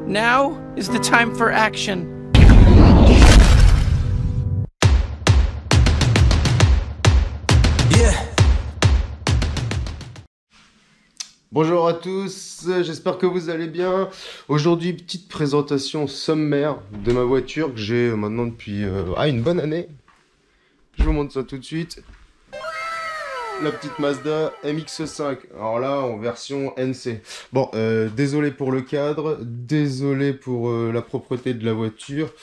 Now is the time for action. Bonjour à tous, j'espère que vous allez bien. Aujourd'hui, petite présentation sommaire de ma voiture que j'ai maintenant depuis une bonne année. Je vous montre ça tout de suite. La petite Mazda MX-5. Alors là, en version NC. Bon, désolé pour le cadre, désolé pour la propreté de la voiture.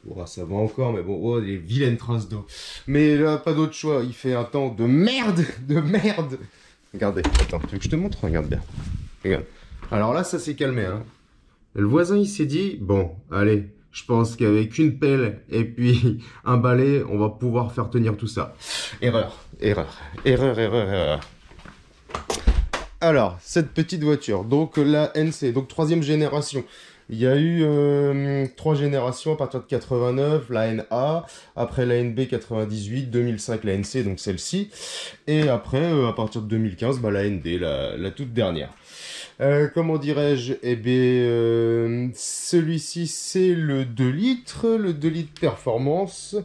Bon, ça va encore, mais bon, oh, des vilaines traces d'eau. Mais là, pas d'autre choix. Il fait un temps de merde, de merde. Regardez, attends, tu veux que je te montre? Regarde bien. Regarde. Alors là, ça s'est calmé, hein. Le voisin, il s'est dit, bon, allez, je pense qu'avec une pelle et puis un balai, on va pouvoir faire tenir tout ça. Erreur. Alors, cette petite voiture, donc la NC, donc 3e génération. Il y a eu 3 générations à partir de 89, la NA, après la NB 98, 2005 la NC, donc celle-ci, et après, à partir de 2015, bah, la ND, la toute dernière. Comment dirais-je? Eh bien, celui-ci, c'est le 2 litres, le 2 litres performance,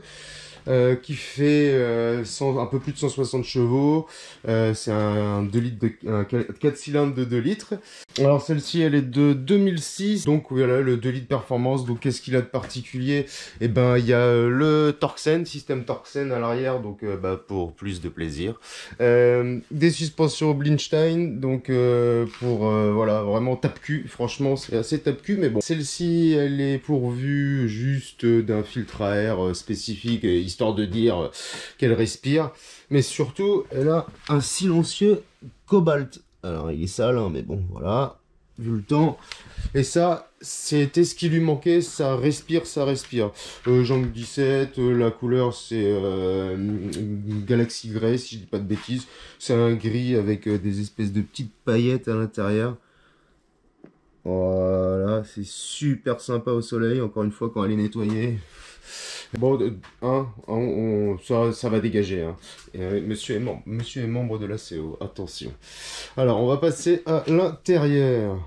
qui fait un peu plus de 160 chevaux. C'est un 2 litres un 4 cylindres de 2 litres. Alors celle-ci, elle est de 2006, donc voilà, le 2 litres performance. Donc qu'est-ce qu'il a de particulier? Eh ben, il y a le Torsen, système Torsen à l'arrière, donc pour plus de plaisir. Des suspensions Blinstein, donc pour voilà, vraiment tape-cul. Franchement, c'est assez tape-cul, mais bon. Celle-ci, elle est pourvue juste d'un filtre à air spécifique, histoire de dire qu'elle respire. Mais surtout, elle a un silencieux cobalt. Alors, il est sale, hein, mais bon, voilà, vu le temps. Et ça, c'était ce qui lui manquait, ça respire, ça respire. Jank 17, la couleur, c'est Galaxy Grey, si je dis pas de bêtises. C'est un gris avec des espèces de petites paillettes à l'intérieur. Voilà, c'est super sympa au soleil, encore une fois, quand elle est nettoyée. Bon, ça va dégager, hein. Monsieur est membre de la CO, attention. Alors, on va passer à l'intérieur.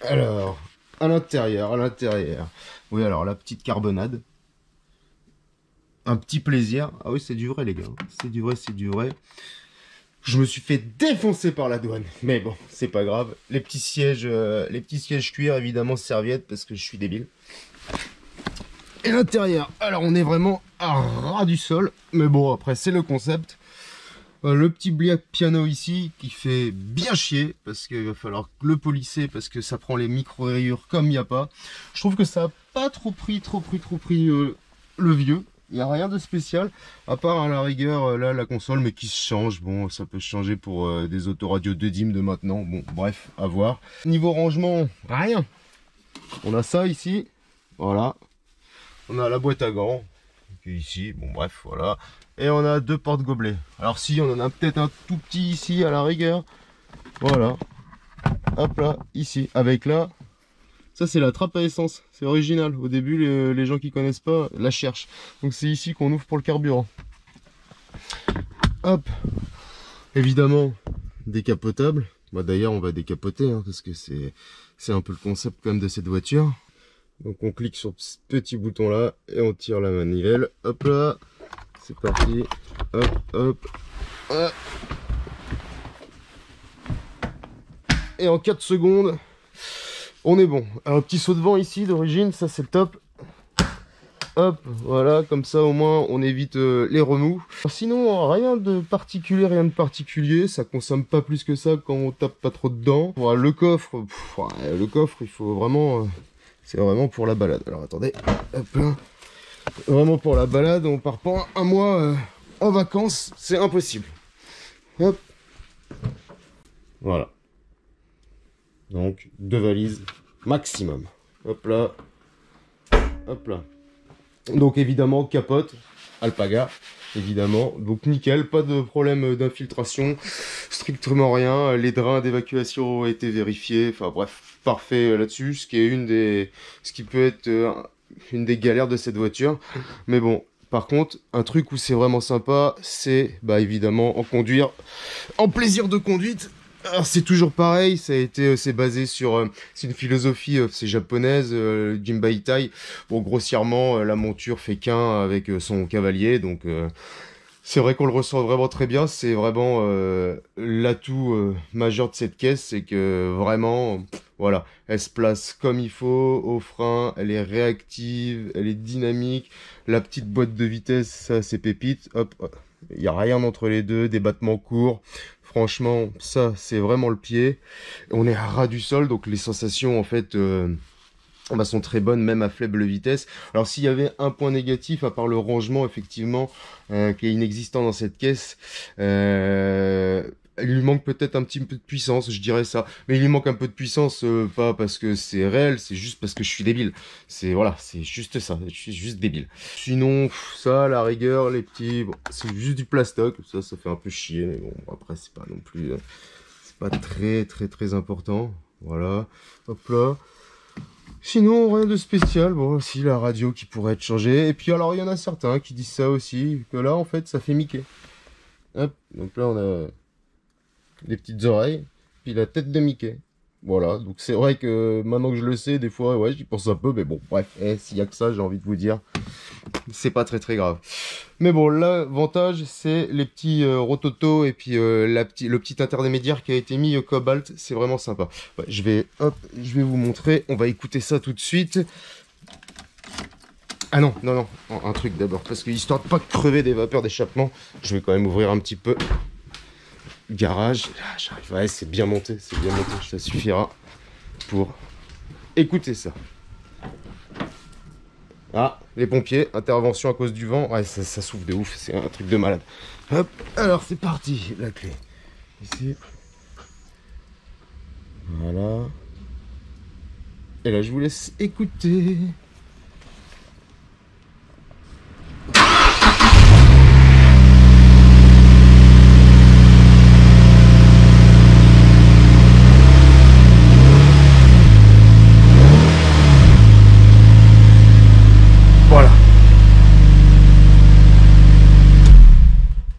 Alors, à l'intérieur. Oui, alors, la petite carbonade. Un petit plaisir. Ah oui, c'est du vrai, les gars. C'est du vrai. Je me suis fait défoncer par la douane. Mais bon, c'est pas grave. Les petits sièges cuir, évidemment, serviettes, parce que je suis débile. Et l'intérieur, alors on est vraiment à ras du sol, mais bon après c'est le concept. Le petit piano ici qui fait bien chier, parce qu'il va falloir le polisser, parce que ça prend les micro-rayures comme il n'y a pas. Je trouve que ça n'a pas trop pris le vieux. Il n'y a rien de spécial, à part à la rigueur là la console, mais qui se change. Bon, ça peut se changer pour des autoradios 2 DIM de maintenant, bon bref, à voir. Niveau rangement, rien. On a ça ici, voilà. On a la boîte à gants, ici, bon bref, voilà. Et on a 2 porte-gobelets. Alors si, on en a peut-être un tout petit ici, à la rigueur. Voilà. Hop là, ici. Avec là, ça c'est la trappe à essence. C'est original. Au début, les gens qui connaissent pas la cherchent. Donc c'est ici qu'on ouvre pour le carburant. Hop. Évidemment, décapotable. Bah, d'ailleurs, on va décapoter, hein, parce que c'est un peu le concept quand même de cette voiture. Donc on clique sur ce petit bouton là et on tire la manivelle. Hop là, c'est parti. Hop. Et en 4 secondes, on est bon. Un petit saut de vent ici d'origine, ça c'est le top. Hop, voilà, comme ça au moins on évite les remous. Sinon, rien de particulier, ça consomme pas plus que ça quand on tape pas trop dedans. Voilà, le coffre, il faut vraiment... c'est vraiment pour la balade. Alors attendez, hop là. Vraiment pour la balade, on part pas un mois en vacances, c'est impossible. Hop. Voilà. Donc 2 valises maximum. Hop là. Donc évidemment capote, Alpaga, évidemment. Donc nickel, pas de problème d'infiltration, strictement rien. Les drains d'évacuation ont été vérifiés. Enfin bref, parfait là-dessus. Ce qui peut être une des galères de cette voiture. Mais bon, par contre, un truc où c'est vraiment sympa, c'est évidemment en plaisir de conduite. Alors, c'est toujours pareil, ça a été, c'est basé sur, c'est une philosophie, c'est japonaise, Jinba Itai. Bon, grossièrement, la monture fait qu'un avec son cavalier, donc c'est vrai qu'on le ressent vraiment très bien. C'est vraiment l'atout majeur de cette caisse, c'est que vraiment, voilà, elle se place comme il faut au frein, elle est réactive, elle est dynamique. La petite boîte de vitesse, ça c'est pépite. Hop, il n'y a rien entre les deux, des battements courts. Franchement, ça, c'est vraiment le pied. On est à ras du sol, donc les sensations, en fait, bah, sont très bonnes, même à faible vitesse. Alors, s'il y avait un point négatif, à part le rangement, effectivement, qui est inexistant dans cette caisse, il lui manque peut-être un petit peu de puissance, je dirais ça. Mais il lui manque un peu de puissance, pas parce que c'est réel, c'est juste parce que je suis débile. C'est, voilà, c'est juste ça, je suis juste débile. Sinon, ça, la rigueur, les petits, bon, c'est juste du plastoc, ça fait un peu chier, mais bon, après, c'est pas non plus, c'est pas très important. Voilà, hop là. Sinon, rien de spécial. Bon, aussi la radio qui pourrait être changée. Et puis, alors, il y en a certains qui disent ça aussi, que là, en fait, ça fait Mickey. Hop, donc là, on a les petites oreilles, puis la tête de Mickey. Voilà, donc c'est vrai que maintenant que je le sais, des fois, ouais, j'y pense un peu, mais bon, bref, s'il y a que ça, j'ai envie de vous dire, c'est pas très grave. Mais bon, l'avantage, c'est les petits rototo et puis le petit intermédiaire qui a été mis au cobalt, c'est vraiment sympa. Ouais, je vais vous montrer, on va écouter ça tout de suite. Ah non, un truc d'abord, parce que histoire de pas crever des vapeurs d'échappement, je vais quand même ouvrir un petit peu. Garage, là, j'arrive, ouais, c'est bien monté, ça suffira pour écouter ça. Ah, les pompiers, intervention à cause du vent, ouais, ça souffle de ouf, c'est un truc de malade. Hop, alors c'est parti, la clé, ici, voilà, et là je vous laisse écouter.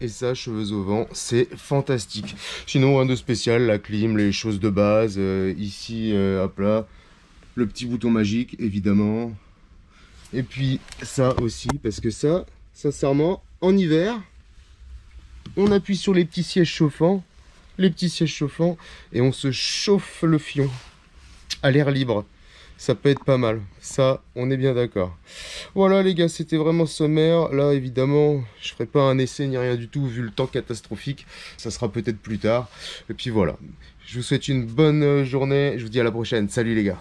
Et ça, cheveux au vent, c'est fantastique. Sinon, rien de spécial, la clim, les choses de base. Ici, hop là, le petit bouton magique, évidemment. Et puis ça aussi, parce que ça, sincèrement, en hiver, on appuie sur les petits sièges chauffants, et on se chauffe le fion à l'air libre. Ça peut être pas mal, ça, on est bien d'accord. Voilà les gars, c'était vraiment sommaire. Là, évidemment, je ferai pas un essai ni rien du tout, vu le temps catastrophique. Ça sera peut-être plus tard. Et puis voilà, je vous souhaite une bonne journée. Je vous dis à la prochaine. Salut les gars.